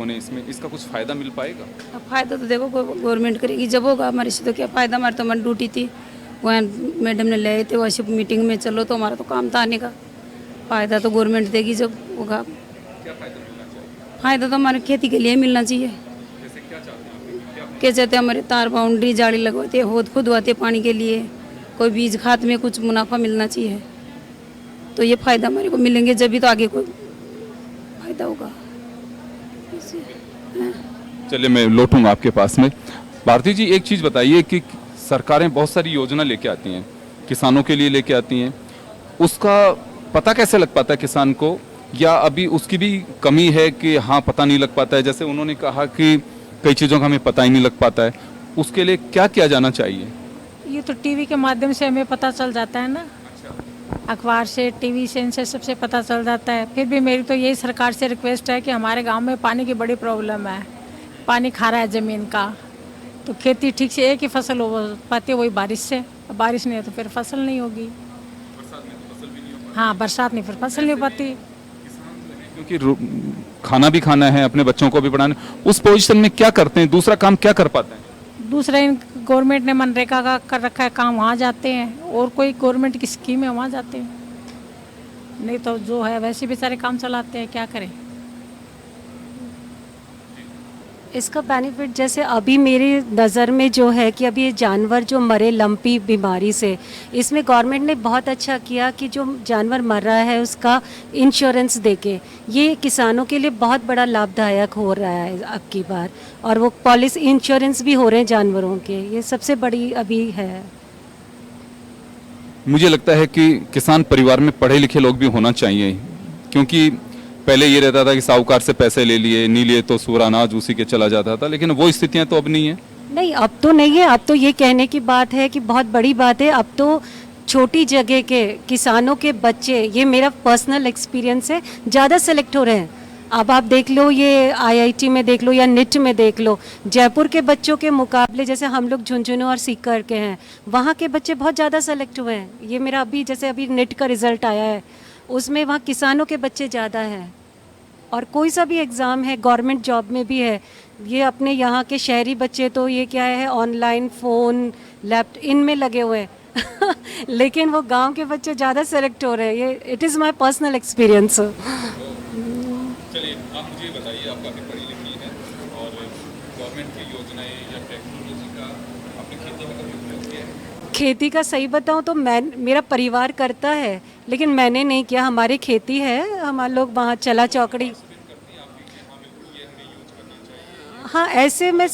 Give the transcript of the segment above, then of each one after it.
उन्हें इसमें इसका कुछ फ़ायदा मिल पाएगा? अब फ़ायदा तो देखो गवर्नमेंट करेगी जब होगा, हमारे से तो क्या फ़ायदा। हमारी तो हमारी ड्यूटी थी, वहाँ मैडम ने ले आए थे, वैसे मीटिंग में चलो तो हमारा तो काम था आने का। फ़ायदा तो गवर्नमेंट देगी जब होगा। क्या फ़ायदा मिलना चाहिए? फ़ायदा तो हमारे खेती के लिए मिलना चाहिए। जैसे क्या चाहते हैं आप? क्या क्या चाहते हैं, हमारे तार बाउंड्री जाली लगवाते हैं, होद खुदवाते पानी के लिए, कोई बीज खाद में कुछ मुनाफा मिलना चाहिए। तो ये फ़ायदा हमारे को मिलेंगे जब भी तो आगे कोई फ़ायदा होगा। चलिए मैं लौटूंगा आपके पास में। भारती जी, एक चीज़ बताइए कि सरकारें बहुत सारी योजना लेके आती हैं, किसानों के लिए लेके आती हैं, उसका पता कैसे लग पाता है किसान को, या अभी उसकी भी कमी है कि हाँ पता नहीं लग पाता है? जैसे उन्होंने कहा कि कई चीज़ों का हमें पता ही नहीं लग पाता है, उसके लिए क्या किया जाना चाहिए? ये तो टीवी के माध्यम से हमें पता चल जाता है ना, अखबार से, टीवी से, इनसे सबसे पता चल जाता है। फिर भी मेरी तो यही सरकार से रिक्वेस्ट है कि हमारे गांव में पानी की बड़ी प्रॉब्लम है, पानी खा रहा है ज़मीन का, तो खेती ठीक से एक ही फसल हो पाती है, वही बारिश से। अब बारिश नहीं है तो फिर फसल नहीं होगी। हाँ, बरसात नहीं, फिर फसल नहीं हो पाती। क्योंकि खाना भी खाना है, अपने बच्चों को भी पढ़ाना, उस पोजीशन में क्या करते हैं, दूसरा काम क्या कर पाते हैं? दूसरा, इन गवर्नमेंट ने मनरेगा का कर रखा है काम, वहाँ जाते हैं, और कोई गवर्नमेंट की स्कीम है वहाँ जाते हैं, नहीं तो जो है वैसे भी सारे काम चलाते हैं, क्या करें। इसका बेनिफिट जैसे अभी मेरी नज़र में जो है कि अभी ये जानवर जो मरे लंपी बीमारी से, इसमें गवर्नमेंट ने बहुत अच्छा किया कि जो जानवर मर रहा है उसका इंश्योरेंस देके, ये किसानों के लिए बहुत बड़ा लाभदायक हो रहा है अब की बार। और वो पॉलिसी इंश्योरेंस भी हो रहे हैं जानवरों के, ये सबसे बड़ी अभी है। मुझे लगता है कि किसान परिवार में पढ़े लिखे लोग भी होना चाहिए, क्योंकि पहले ये रहता था कि साहूकार से पैसे ले लिए, नहीं लिए तो सूरा अनाज उसी के चला जाता था, लेकिन वो स्थितियां तो अब नहीं है। नहीं, अब तो नहीं है। अब तो ये कहने की बात है कि बहुत बड़ी बात है। अब तो छोटी जगह के किसानों के बच्चे, ये मेरा पर्सनल एक्सपीरियंस है, ज़्यादा सेलेक्ट हो रहे हैं। अब आप देख लो, ये आईआईटी में देख लो या निट में देख लो, जयपुर के बच्चों के मुकाबले जैसे हम लोग झुंझुनू और सीकर के हैं, वहाँ के बच्चे बहुत ज़्यादा सेलेक्ट हुए हैं। ये मेरा अभी जैसे अभी निट का रिज़ल्ट आया है, उसमें वहाँ किसानों के बच्चे ज़्यादा हैं। और कोई सा भी एग्ज़ाम है, गवर्नमेंट जॉब में भी है, ये अपने यहाँ के शहरी बच्चे तो ये क्या है, ऑनलाइन फ़ोन लैपटॉप इनमें लगे हुए हैं लेकिन वो गांव के बच्चे ज़्यादा सेलेक्ट हो रहे हैं। ये it is my personal experience. चलिए आप मुझे बताइए, आप काफ़ी पढ़ी लिखी हैं और गवर्नमेंट की योजनाएं या टेक्नोलॉजी का आपने खेती में कभी उपयोग किया है? खेती का सही बताऊं तो मैं, मेरा परिवार करता है, लेकिन मैंने नहीं किया। हमारी खेती है, हमारे लोग वहाँ चला चौकड़ी। हाँ, ऐसे मैं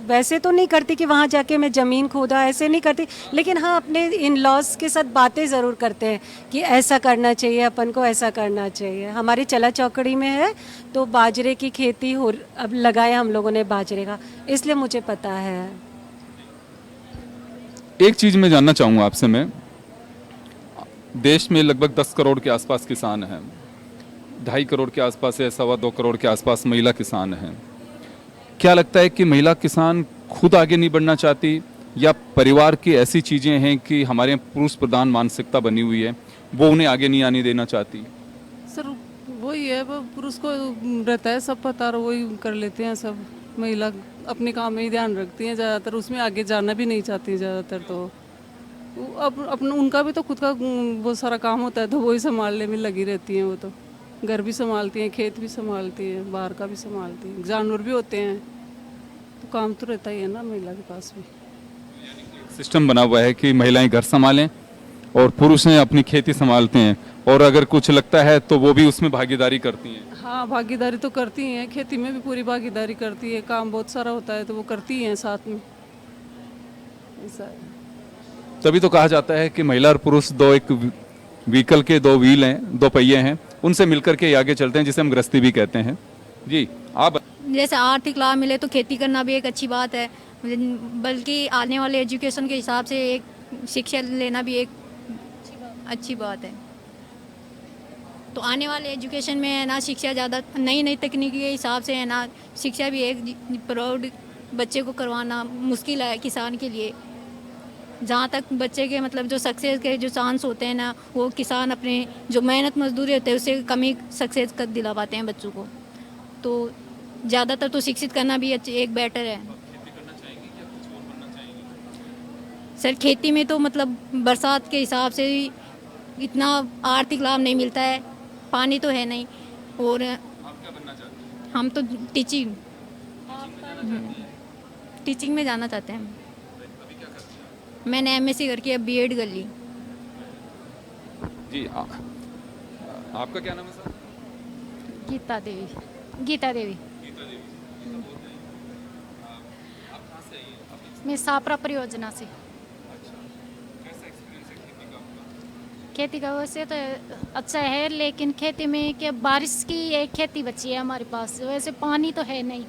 वैसे तो नहीं करती कि वहाँ जाके मैं ज़मीन खोदा, ऐसे नहीं करती, लेकिन हाँ अपने इन लॉज के साथ बातें ज़रूर करते हैं कि ऐसा करना चाहिए, अपन को ऐसा करना चाहिए। हमारी चला चौकड़ी में है तो बाजरे की खेती हो, अब लगाया हम लोगों ने बाजरे का, इसलिए मुझे पता है। एक चीज़ मैं जानना चाहूँगा आपसे, मैं देश में लगभग 10 करोड़ के आसपास किसान हैं, 2.5 करोड़ के आसपास है, 2.25 करोड़ के आसपास महिला किसान हैं। क्या लगता है कि महिला किसान खुद आगे नहीं बढ़ना चाहती, या परिवार की ऐसी चीज़ें हैं कि हमारे यहाँ पुरुष प्रधान मानसिकता बनी हुई है, वो उन्हें आगे नहीं आने देना चाहती? सर वही है, वो पुरुष को रहता है सब पता, और वही कर लेते हैं सब। महिला अपने काम में ही ध्यान रखती हैं ज़्यादातर, उसमें आगे जाना भी नहीं चाहती ज़्यादातर। तो अब अपना उनका भी तो खुद का बहुत सारा काम होता है, तो वही संभालने में लगी रहती हैं। वो तो घर भी संभालती हैं, खेत भी संभालती हैं, बाहर का भी संभालती हैं, जानवर भी होते हैं, तो काम तो रहता ही है ना महिला के पास भी। सिस्टम बना हुआ है कि महिलाएं घर संभालें और पुरुष हैं अपनी खेती संभालते हैं, और अगर कुछ लगता है तो वो भी उसमें भागीदारी करती हैं। हाँ, भागीदारी तो करती हैं, खेती में भी पूरी भागीदारी करती है, काम बहुत सारा होता है तो वो करती हैं साथ में, ऐसा है। तभी तो कहा जाता है कि महिला और पुरुष दो एक व्हीकल के दो व्हील हैं, दो पहिए हैं, उनसे मिलकर के आगे चलते हैं, जिसे हम गृहस्थी भी कहते हैं। जी आप जैसे आर्थिक लाभ मिले तो खेती करना भी एक अच्छी बात है, बल्कि आने वाले एजुकेशन के हिसाब से एक शिक्षा लेना भी एक अच्छी बात है। तो आने वाले एजुकेशन में है ना, शिक्षा ज़्यादा नई नई तकनीकी के हिसाब से है ना, शिक्षा भी एक प्राउड बच्चे को करवाना मुश्किल है किसान के लिए। जहाँ तक बच्चे के मतलब जो सक्सेस के जो चांस होते हैं ना, वो किसान अपने जो मेहनत मजदूरी होते हैं उससे कम ही सक्सेस कर दिला पाते हैं बच्चों को। तो ज़्यादातर तो शिक्षित करना भी एक बेटर है। सर खेती में तो मतलब बरसात के हिसाब से इतना आर्थिक लाभ नहीं मिलता है, पानी तो है नहीं। और हम तो टीचिंग में जाना चाहते हैं। मैंने एमएससी करके अब बीएड कर ली। जी आपका क्या नाम है सर? गीता देवी। गीता देवी। मैं सापरा परियोजना से। खेती का वैसे तो अच्छा है, लेकिन खेती में क्या बारिश की एक खेती बची है हमारे पास, वैसे पानी तो है नहीं।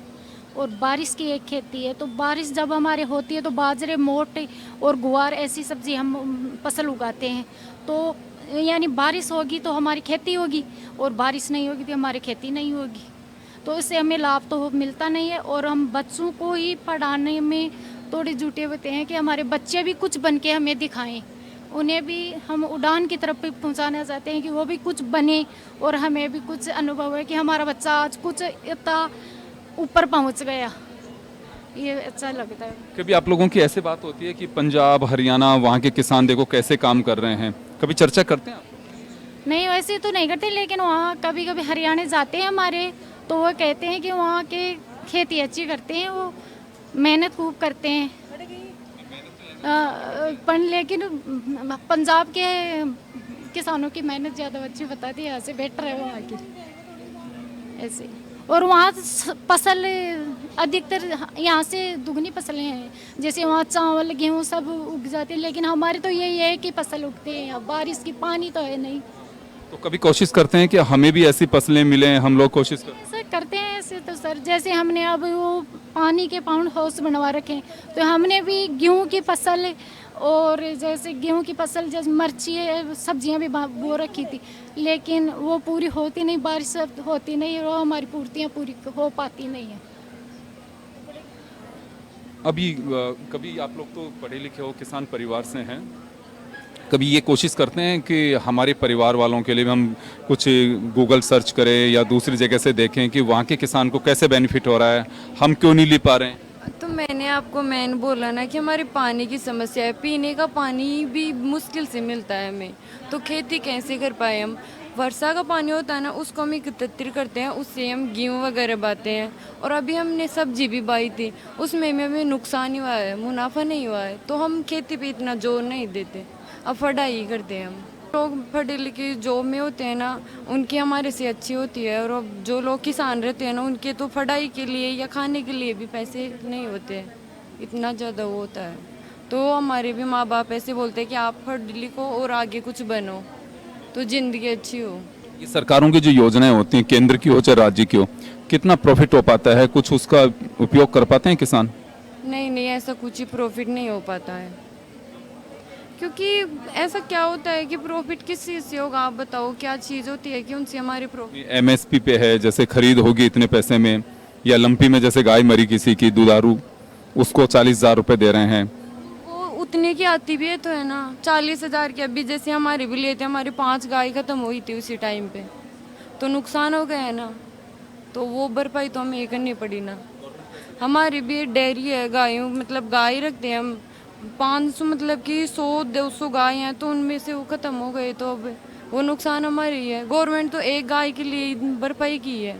और बारिश की एक खेती है, तो बारिश जब हमारे होती है तो बाजरे, मोट और गुआर ऐसी सब्जी हम फसल उगाते हैं। तो यानी बारिश होगी तो हमारी खेती होगी, और बारिश नहीं होगी तो हमारी खेती नहीं होगी। तो इससे हमें लाभ तो मिलता नहीं है। और हम बच्चों को ही पढ़ाने में थोड़े जुटे होते हैं कि हमारे बच्चे भी कुछ बन के हमें दिखाएं। उन्हें भी हम उड़ान की तरफ पहुंचाना चाहते हैं कि वो भी कुछ बने, और हमें भी कुछ अनुभव है कि हमारा बच्चा आज कुछ इतना ऊपर पहुंच गया। ये अच्छा लगता है। कभी आप लोगों की ऐसे बात होती है कि पंजाब, हरियाणा, वहाँ के किसान देखो कैसे काम कर रहे हैं, कभी चर्चा करते हैं आप? नहीं, वैसे तो नहीं करते, लेकिन वहाँ कभी कभी हरियाणा जाते हैं हमारे, तो वो कहते हैं कि वहाँ के खेती अच्छी करते हैं, वो मेहनत खूब करते हैं। पर लेकिन पंजाब के किसानों की मेहनत ज़्यादा अच्छी बताती है, यहाँ से बेटर है वहाँ की ऐसे। और वहाँ फसल अधिकतर यहाँ से दुगनी फसलें हैं, जैसे वहाँ चावल, गेहूँ सब उग जाते हैं, लेकिन हमारे तो यही है कि फसल उगते हैं यहाँ, बारिश की पानी तो है नहीं। तो कभी कोशिश करते हैं कि हमें भी ऐसी फसलें मिलें, हम लोग कोशिश करते हैं? सर करते हैं ऐसे तो सर, जैसे हमने अब वो पानी के पाउंड हाउस बनवा रखे हैं, तो हमने भी गेहूं की फसल, और जैसे गेहूं की फसल जैसे मिर्ची सब्जियां भी बो रखी थी, लेकिन वो पूरी होती नहीं, बारिश होती नहीं, और हमारी पूर्तियां पूरी हो पाती नहीं है। अभी कभी आप लोग तो पढ़े लिखे हो, किसान परिवार से हैं, कभी ये कोशिश करते हैं कि हमारे परिवार वालों के लिए भी हम कुछ गूगल सर्च करें या दूसरी जगह से देखें कि वहाँ के किसान को कैसे बेनिफिट हो रहा है, हम क्यों नहीं ले पा रहे हैं? तो मैंने आपको बोला ना कि हमारे पानी की समस्या है, पीने का पानी भी मुश्किल से मिलता है हमें, तो खेती कैसे कर पाए हम? वर्षा का पानी होता है ना, उसको हम एकत्रित करते हैं, उससे हम गेहूँ वगैरह बाते हैं। और अभी हमने सब्जी भी बाई थी, उसमें हमें नुकसान ही हुआ है, मुनाफा नहीं हुआ है, तो हम खेती पे इतना जोर नहीं देते, अब पढ़ाई करते हैं हम। लोग पढ़े लिखे जॉब में होते हैं ना, उनकी हमारे से अच्छी होती है, और अब जो लोग किसान रहते हैं ना, उनके तो पढ़ाई के लिए या खाने के लिए भी पैसे नहीं होते, इतना ज़्यादा वो होता है। तो हमारे भी माँ बाप ऐसे बोलते हैं कि आप पढ़ लिखो और आगे कुछ बनो, तो ज़िंदगी अच्छी हो। ये सरकारों की जो योजनाएं होती हैं, केंद्र की हो चाहे राज्य की हो, कितना प्रॉफिट हो पाता है, कुछ उसका उपयोग कर पाते हैं किसान? नहीं, ऐसा कुछ ही प्रॉफिट नहीं हो पाता है, क्योंकि ऐसा क्या होता है कि प्रॉफिट किस चीज़ से होगा? आप बताओ, क्या चीज़ होती है कि उनसे हमारे प्रॉफिट? एमएसपी पे है, जैसे खरीद होगी इतने पैसे में, या लंपी में जैसे गाय मरी किसी की दुधारू, उसको 40,000 रुपये दे रहे हैं। वो उतने की आती भी है तो है ना, 40,000 की। अभी जैसे हमारे भी लिए थे, हमारी 5 गाय खत्म हुई थी उसी टाइम पे, तो नुकसान हो गया है ना, तो वो भरपाई तो हमें ये करनी पड़ी ना। हमारी भी डेयरी है, गायों मतलब गाय रखते हैं हम 500, मतलब कि 100-200 गाय हैं, तो उनमें से वो ख़त्म हो गए, तो अब वो नुकसान हमारी ही है। गवर्नमेंट तो एक गाय के लिए भरपाई की है,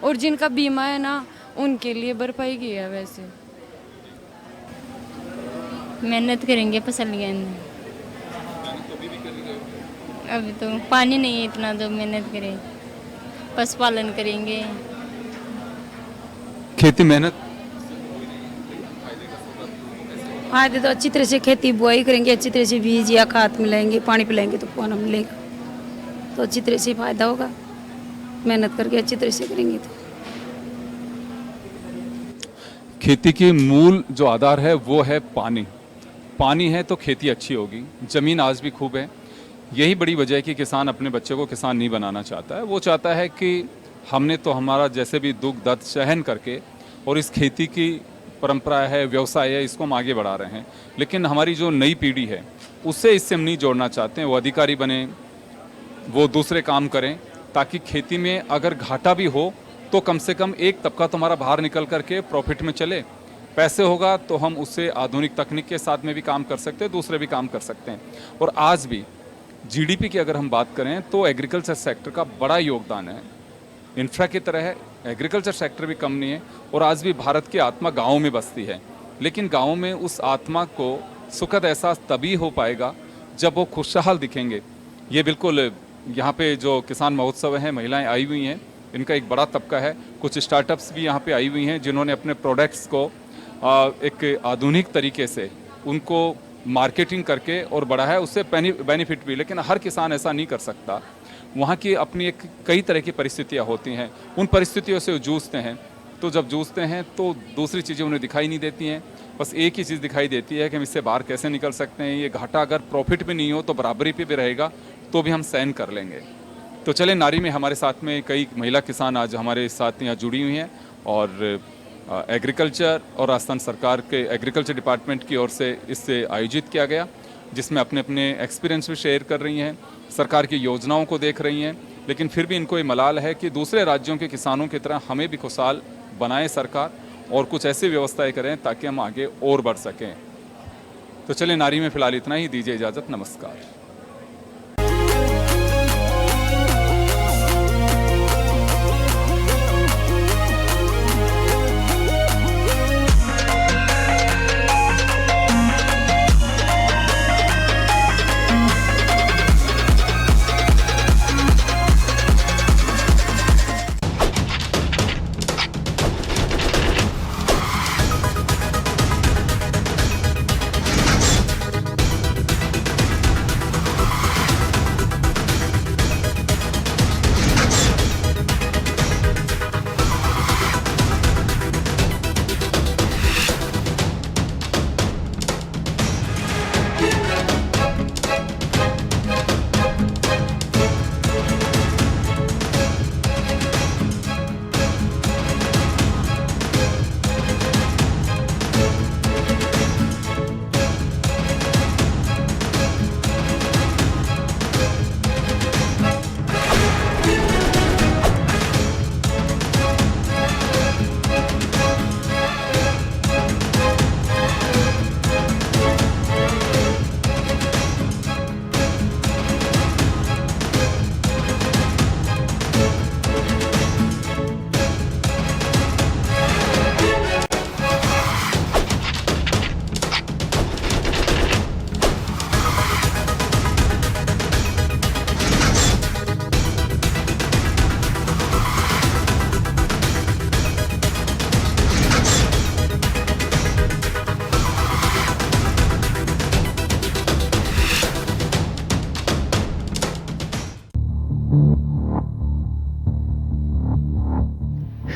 और जिनका बीमा है ना, उनके लिए भरपाई की है। वैसे मेहनत करेंगे फसल लगाने, अभी तो पानी नहीं है इतना, तो मेहनत करें, पशुपालन करेंगे। खेती मेहनत फायदे तो अच्छी तरह से खेती बुआई करेंगे, अच्छी तरह से बीज या खाद मिलाएंगे, पानी पिलाएंगे तो पाना मिलेगा, तो अच्छी तरह से फायदा होगा। मेहनत करके अच्छी तरह से करेंगे तो। खेती की मूल जो आधार है वो है पानी। पानी है तो खेती अच्छी होगी। ज़मीन आज भी खूब है। यही बड़ी वजह है कि किसान अपने बच्चे को किसान नहीं बनाना चाहता है। वो चाहता है कि हमने तो हमारा जैसे भी दुख दर्द सहन करके और इस खेती की परंपरा है, व्यवसाय है, इसको हम आगे बढ़ा रहे हैं। लेकिन हमारी जो नई पीढ़ी है उससे इससे हम नहीं जोड़ना चाहते हैं। वो अधिकारी बने, वो दूसरे काम करें, ताकि खेती में अगर घाटा भी हो तो कम से कम एक तबका तो हमारा बाहर निकल करके प्रॉफिट में चले। पैसे होगा तो हम उससे आधुनिक तकनीक के साथ में भी काम कर सकते हैं, दूसरे भी काम कर सकते हैं। और आज भी जीडीपी की अगर हम बात करें तो एग्रीकल्चर सेक्टर का बड़ा योगदान है। इंफ्रा की तरह है, एग्रीकल्चर सेक्टर भी कम नहीं है। और आज भी भारत की आत्मा गाँव में बसती है, लेकिन गाँव में उस आत्मा को सुखद एहसास तभी हो पाएगा जब वो खुशहाल दिखेंगे। ये बिल्कुल यहाँ पे जो किसान महोत्सव है, महिलाएं आई हुई हैं, इनका एक बड़ा तबका है। कुछ स्टार्टअप्स भी यहाँ पे आई हुई हैं जिन्होंने अपने प्रोडक्ट्स को एक आधुनिक तरीके से उनको मार्केटिंग करके और बढ़ाया, उससे बेनिफिट भी। लेकिन हर किसान ऐसा नहीं कर सकता, वहाँ की अपनी एक कई तरह की परिस्थितियाँ होती हैं, उन परिस्थितियों से जूझते हैं। तो जब जूझते हैं तो दूसरी चीज़ें उन्हें दिखाई नहीं देती हैं, बस एक ही चीज़ दिखाई देती है कि हम इससे बाहर कैसे निकल सकते हैं। ये घाटा अगर प्रॉफिट भी नहीं हो तो बराबरी पे भी रहेगा तो भी हम सहन कर लेंगे। तो चले, नारी में हमारे साथ में कई महिला किसान आज हमारे साथ यहाँ जुड़ी हुई हैं और एग्रीकल्चर और राजस्थान सरकार के एग्रीकल्चर डिपार्टमेंट की ओर से इससे आयोजित किया गया, जिसमें अपने अपने एक्सपीरियंस भी शेयर कर रही हैं, सरकार की योजनाओं को देख रही हैं। लेकिन फिर भी इनको ये मलाल है कि दूसरे राज्यों के किसानों की तरह हमें भी खुशहाल बनाए सरकार और कुछ ऐसी व्यवस्थाएं करें ताकि हम आगे और बढ़ सकें। तो चले, नारी में फिलहाल इतना ही, दीजिए इजाज़त, नमस्कार।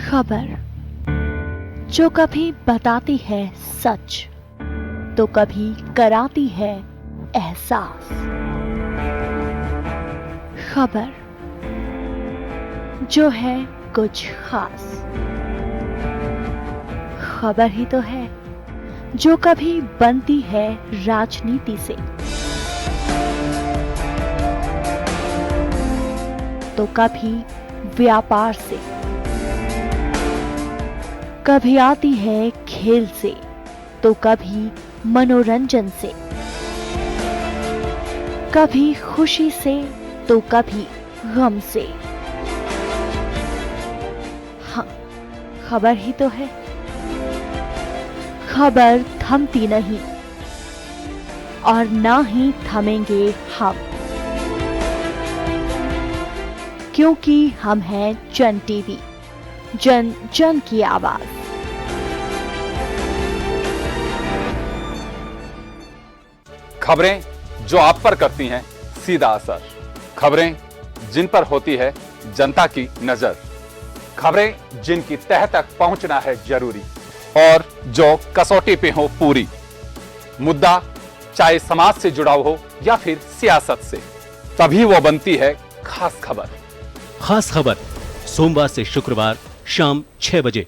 खबर जो कभी बताती है सच तो कभी कराती है एहसास। खबर जो है कुछ खास। खबर ही तो है जो कभी बनती है राजनीति से तो कभी व्यापार से, कभी आती है खेल से तो कभी मनोरंजन से, कभी खुशी से तो कभी गम से। हाँ, खबर ही तो है। खबर थमती नहीं और ना ही थमेंगे हम, क्योंकि हम हैं जन टीवी, जन जन की आवाज। खबरें जो आप पर करती हैं सीधा असर, खबरें जिन पर होती है जनता की नजर, खबरें जिनकी तह तक पहुंचना है जरूरी और जो कसौटी पे हो पूरी। मुद्दा चाहे समाज से जुड़ा हो या फिर सियासत से, तभी वो बनती है खास खबर। खास खबर सोमवार से शुक्रवार शाम 6 बजे